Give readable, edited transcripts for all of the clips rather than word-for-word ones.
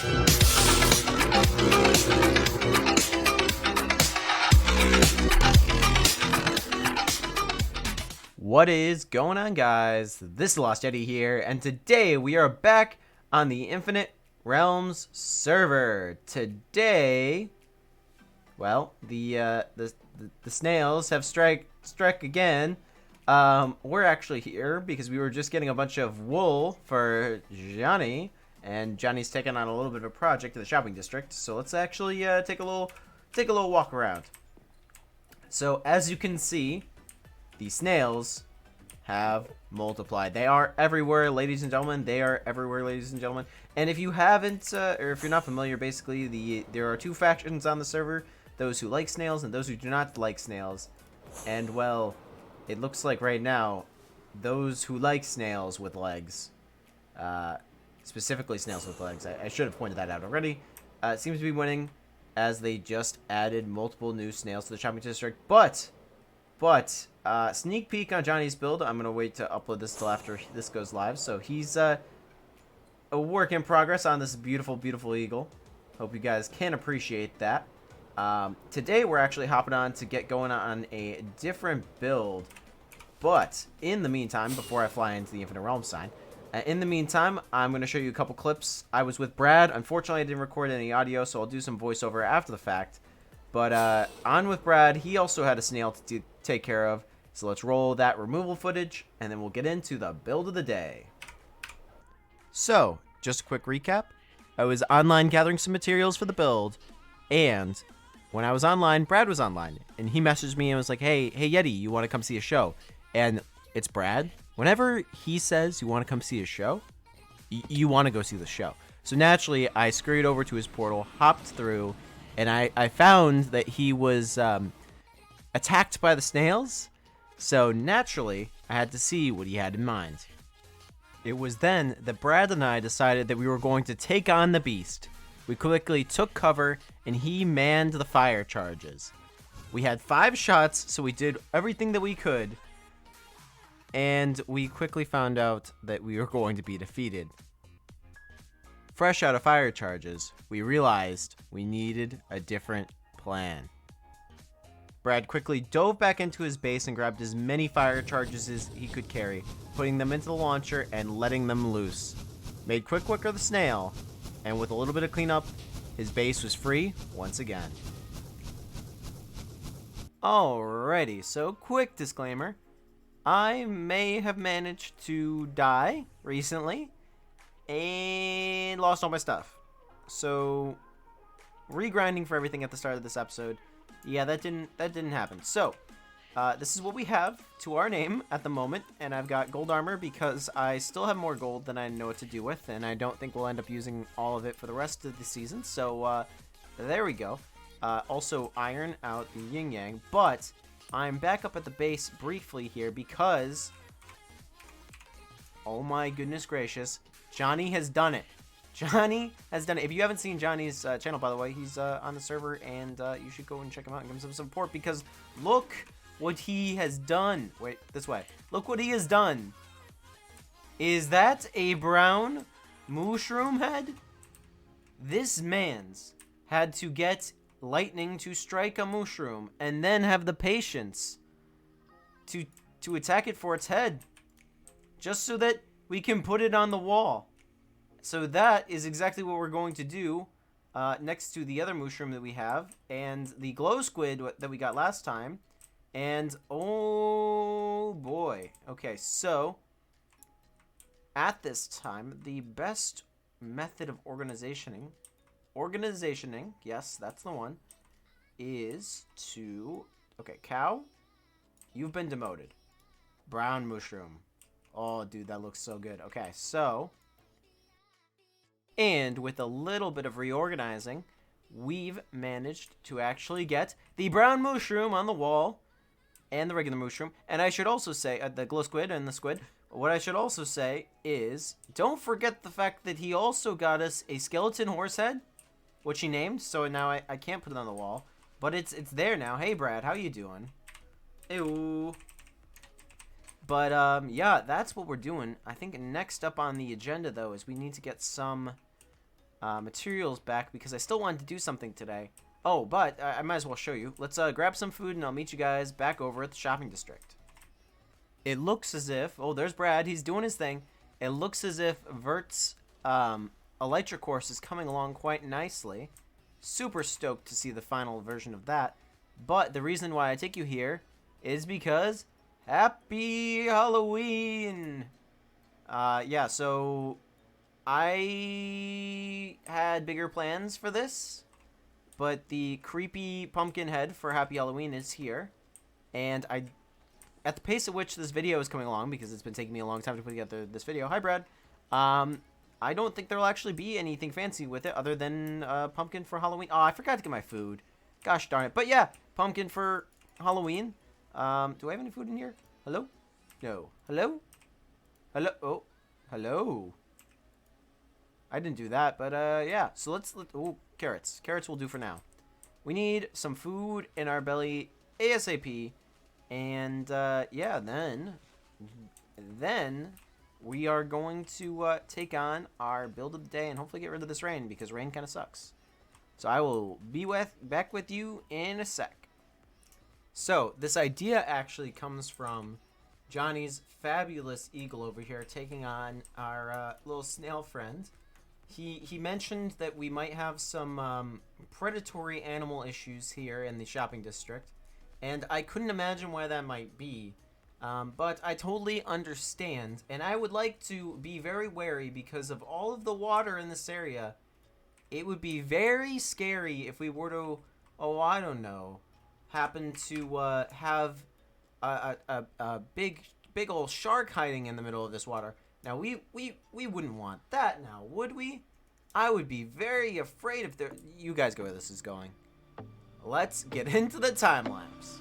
What is going on, guys? This is TheLostYeti here, and today we are back on the Infinite Realms server. Today, well, the snails have struck again. We're actually here because we were just getting a bunch of wool for Johnny, and Johnny's taking on a little bit of a project in the shopping district. So let's actually take a little walk around. So as you can see, the snails have multiplied. They are everywhere, ladies and gentlemen. They are everywhere, ladies and gentlemen. And if you haven't, or if you're not familiar, basically, there are two factions on the server: those who like snails and those who do not like snails. And well, it looks like right now, those who like snails with legs, specifically snails with legs, I should have pointed that out already, seems to be winning, as they just added multiple new snails to the shopping district. But sneak peek on Johnny's build. I'm gonna wait to upload this till after this goes live. So he's a work in progress on this beautiful eagle. Hope you guys can appreciate that. Today we're actually hopping on to get going on a different build. But in the meantime, before I fly into the Infinite Realm sign, in the meantime, I'm gonna show you a couple clips. I was with Brad. Unfortunately, I didn't record any audio, so I'll do some voiceover after the fact. But on with Brad, he also had a snail to take care of. So let's roll that removal footage, and then we'll get into the build of the day. So, just a quick recap. I was online gathering some materials for the build, and when I was online, Brad was online, and he messaged me and was like, hey Yeti, you want to come see a show? And it's Brad. Whenever he says you want to come see a show, you want to go see the show. So naturally, I scurried over to his portal, hopped through, and I found that he was attacked by the snails. So naturally, I had to see what he had in mind. It was then that Brad and I decided that we were going to take on the beast. We quickly took cover, and he manned the fire charges. We had 5 shots, so we did everything that we could. And we quickly found out that we were going to be defeated. Fresh out of fire charges, we realized we needed a different plan. Brad quickly dove back into his base and grabbed as many fire charges as he could carry, putting them into the launcher and letting them loose. Made quick work of the snail, and with a little bit of cleanup, his base was free once again. Alrighty, so quick disclaimer. I may have managed to die recently and lost all my stuff. So, regrinding for everything at the start of this episode. Yeah, that didn't happen. So, this is what we have to our name at the moment, and I've got gold armor because I still have more gold than I know what to do with, and I don't think we'll end up using all of it for the rest of the season. So, there we go. Also, iron out the yin yang, but I'm back up at the base briefly here because, oh my goodness gracious, Johnny has done it. Johnny has done it. If you haven't seen Johnny's channel, by the way, he's on the server, and you should go and check him out and give him some support, because look what he has done. Wait, this way. Look what he has done. Is that a brown mushroom head? This man's had to get lightning to strike a mushroom and then have the patience to attack it for its head, just so that we can put it on the wall. So that is exactly what we're going to do next to the other mushroom that we have, and the glow squid that we got last time. And oh boy. Okay, so at this time, the best method of organizationing, yes, that's the one, is to, okay, cow, you've been demoted. Brown mushroom. Oh, dude, that looks so good. Okay, so, and with a little bit of reorganizing, we've managed to actually get the brown mushroom on the wall and the regular mushroom. And I should also say, the glow squid and the squid, what I should also say is, don't forget the fact that he also got us a skeleton horse head, which he named, so now I can't put it on the wall, but it's there now. Hey, Brad, how you doing? Ew. But, yeah, that's what we're doing. I think next up on the agenda, though, is we need to get some materials back because I still wanted to do something today. Oh, but I might as well show you. Let's grab some food and I'll meet you guys back over at the shopping district. It looks as if... Oh, there's Brad. He's doing his thing. It looks as if Vert's Elytra course is coming along quite nicely. Super stoked to see the final version of that. But the reason why I take you here is because Happy Halloween! Yeah, so I had bigger plans for this, but the creepy pumpkin head for Happy Halloween is here. And at the pace at which this video is coming along, because it's been taking me a long time to put together this video. Hi, Brad. I don't think there'll actually be anything fancy with it other than pumpkin for Halloween. Oh, I forgot to get my food. Gosh darn it. But yeah, pumpkin for Halloween. Do I have any food in here? Hello? No. Hello? Hello? Oh. Hello? I didn't do that, but yeah. So let's oh, carrots. Carrots will do for now. We need some food in our belly ASAP. And yeah, then we are going to take on our build of the day and hopefully get rid of this rain because rain kind of sucks. So I will be back with you in a sec. So this idea actually comes from Johnny's fabulous eagle over here taking on our little snail friend. He mentioned that we might have some predatory animal issues here in the shopping district. And I couldn't imagine why that might be. But I totally understand. And I would like to be very wary because of all of the water in this area. It would be very scary if we were to, oh, I don't know, happen to have a big old shark hiding in the middle of this water. Now, we wouldn't want that now, would we? I would be very afraid if there... You guys go where this is going. Let's get into the time lapse.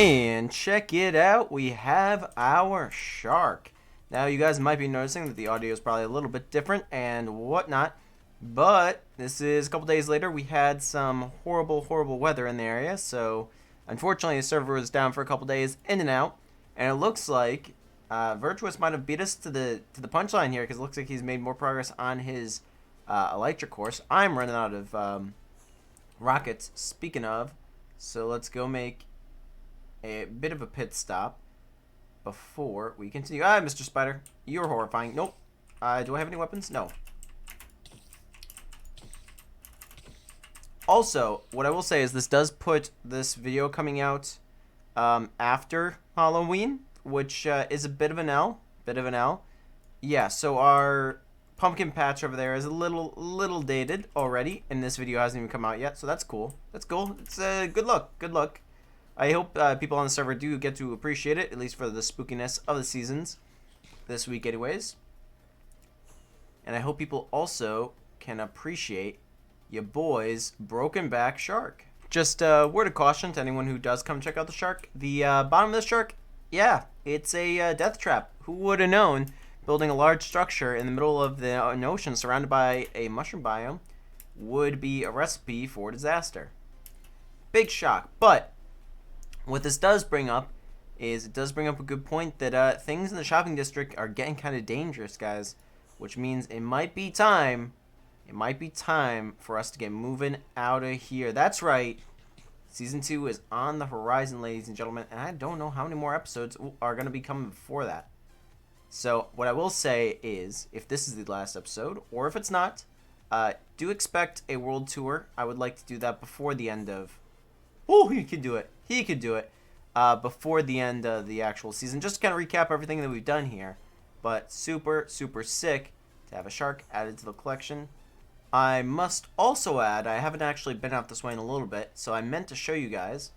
And check it out, we have our shark. Now you guys might be noticing that the audio is probably a little bit different and whatnot, but this is a couple days later. We had some horrible weather in the area, so unfortunately the server was down for a couple days, in and out, and it looks like Virtuous might have beat us to the punchline here, because it looks like he's made more progress on his Elytra course. I'm running out of rockets, speaking of, so let's go make a bit of a pit stop before we continue. Ah, Mr. Spider, you're horrifying. Nope. Do I have any weapons? No. Also, what I will say is this does put this video coming out after Halloween, which is a bit of an L. Yeah, so our pumpkin patch over there is a little dated already, and this video hasn't even come out yet, so that's cool. That's cool. It's good luck. Good luck. I hope people on the server do get to appreciate it, at least for the spookiness of the seasons this week anyways. And I hope people also can appreciate your boy's broken back shark. Just a word of caution to anyone who does come check out the shark. The bottom of the shark, yeah, it's a death trap. Who would have known building a large structure in the middle of the ocean surrounded by a mushroom biome would be a recipe for disaster. Big shock, but what this does bring up is it does bring up a good point that things in the shopping district are getting kind of dangerous, guys, which means it might be time for us to get moving out of here. That's right. Season 2 is on the horizon, ladies and gentlemen, and I don't know how many more episodes are going to be coming before that. So what I will say is, if this is the last episode, or if it's not, do expect a world tour. I would like to do that before the end of... Oh, he could do it. He could do it. Before the end of the actual season. Just to kind of recap everything that we've done here. But super, super sick to have a shark added to the collection. I must also add, I haven't actually been out this way in a little bit, so I meant to show you guys.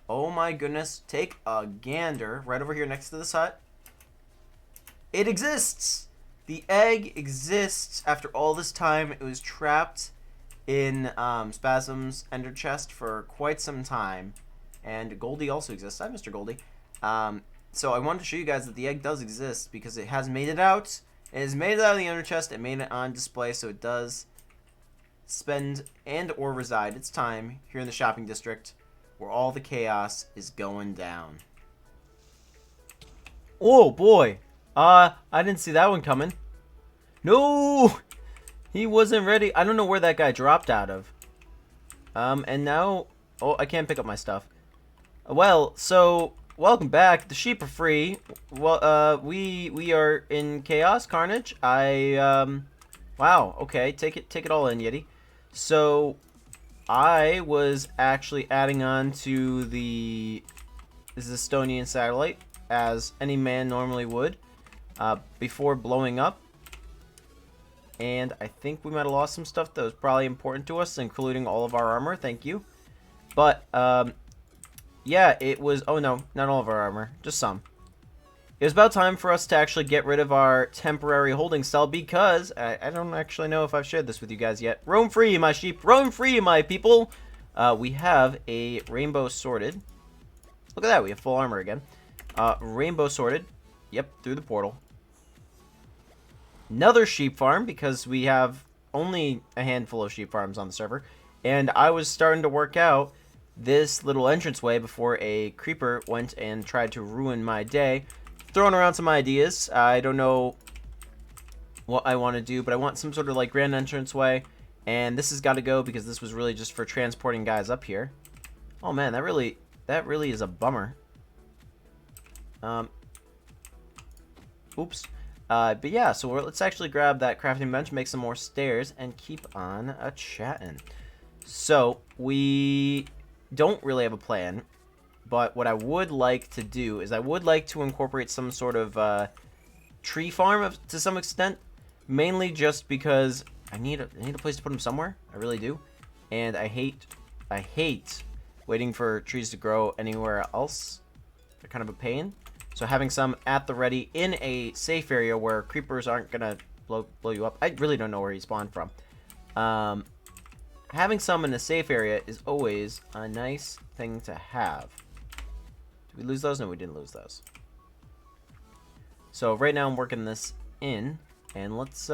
Oh my goodness, take a gander right over here next to this hut. It exists! The egg exists after all this time. It was trapped in Spasm's ender chest for quite some time. And Goldie also exists. Hi, Mr. Goldie. So I wanted to show you guys that the egg does exist because it has made it out. It has made it out of the ender chest. It made it on display, so it does spend and or reside its time here in the shopping district where all the chaos is going down. Oh, boy. I didn't see that one coming. No! He wasn't ready. I don't know where that guy dropped out of. And now... Oh, I can't pick up my stuff. Well, so... Welcome back. The sheep are free. Well, we are in chaos, carnage. Wow, okay. Take it all in, Yeti. So... I was actually adding on to the Zisteau-nian Satellite, as any man normally would. Before blowing up, and I think we might have lost some stuff that was probably important to us, including all of our armor. Thank you. But yeah, it was... Oh no, not all of our armor, just some. It was about time for us to actually get rid of our temporary holding cell because I don't actually know if I've shared this with you guys yet. Roam free, my sheep. Roam free, my people. We have a rainbow sorted. Look at that, we have full armor again. Rainbow sorted. Yep, through the portal. Another sheep farm, because we have only a handful of sheep farms on the server. And I was starting to work out this little entranceway before a creeper went and tried to ruin my day. Throwing around some ideas. I don't know what I want to do, but I want some sort of like grand entranceway. And this has got to go because this was really just for transporting guys up here. Oh man, that really is a bummer. Oops. But yeah, so let's actually grab that crafting bench, make some more stairs, and keep on chatting. So, we don't really have a plan, but what I would like to do is I would like to incorporate some sort of tree farm to some extent, mainly just because I need a place to put them somewhere. I really do. And I hate waiting for trees to grow anywhere else. They're kind of a pain. So having some at the ready in a safe area where creepers aren't going to blow you up. I really don't know where he spawned from. Having some in a safe area is always a nice thing to have. Did we lose those? No, we didn't lose those. So right now I'm working this in. And let's,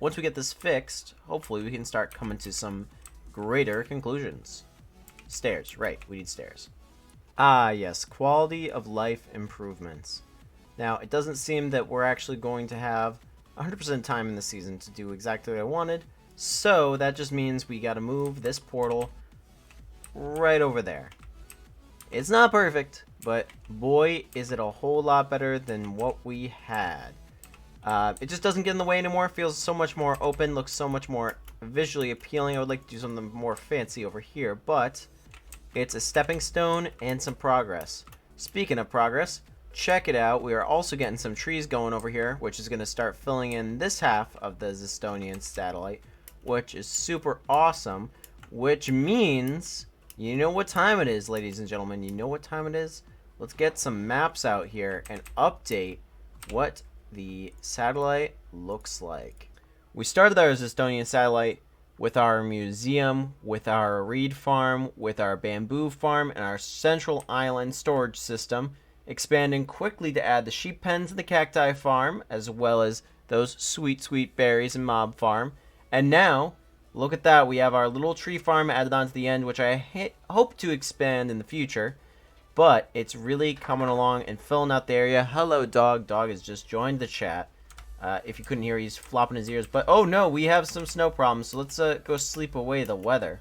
once we get this fixed, hopefully we can start coming to some greater conclusions. Stairs, right. We need stairs. Ah, yes, quality of life improvements. Now, it doesn't seem that we're actually going to have 100% time in the season to do exactly what I wanted, so that just means we gotta move this portal right over there. It's not perfect, but boy, is it a whole lot better than what we had. It just doesn't get in the way anymore, feels so much more open, looks so much more visually appealing. I would like to do something more fancy over here, but... it's a stepping stone and some progress. Speaking of progress, check it out. We are also getting some trees going over here, which is going to start filling in this half of the Zisteau-nian Satellite, which is super awesome, which means, you know what time it is, ladies and gentlemen. You know what time it is? Let's get some maps out here and update what the satellite looks like. We started our Zisteau-nian Satellite with our museum, with our reed farm, with our bamboo farm, and our central island storage system, expanding quickly to add the sheep pens and the cacti farm, as well as those sweet, sweet berries and mob farm. And now, look at that, we have our little tree farm added on to the end, which I hope to expand in the future, but it's really coming along and filling out the area. Hello, dog. Dog has just joined the chat. If you couldn't hear, he's flopping his ears. But, oh no, we have some snow problems, so let's go sleep away the weather.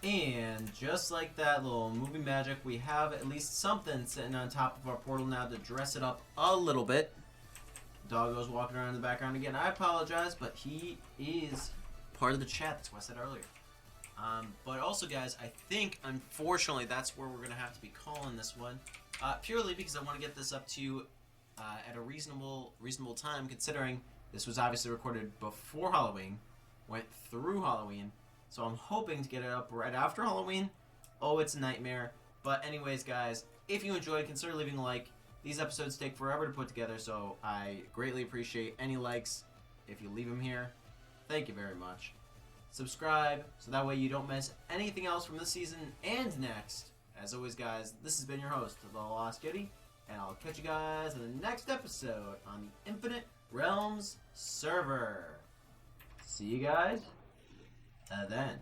And just like that little movie magic, we have at least something sitting on top of our portal now to dress it up a little bit. Doggo's walking around in the background again. I apologize, but he is part of the chat. That's what I said earlier. But also, guys, I think, unfortunately, that's where we're going to have to be calling this one. Purely because I want to get this up to you at a reasonable time, considering this was obviously recorded before Halloween, went through Halloween, so I'm hoping to get it up right after Halloween. Oh, it's a nightmare. But anyways, guys, if you enjoyed, consider leaving a like. These episodes take forever to put together, so I greatly appreciate any likes if you leave them here. Thank you very much. Subscribe, so that way you don't miss anything else from this season and next. As always, guys, this has been your host, TheLostYeti, and I'll catch you guys in the next episode on the Infinite Realms server. See you guys then.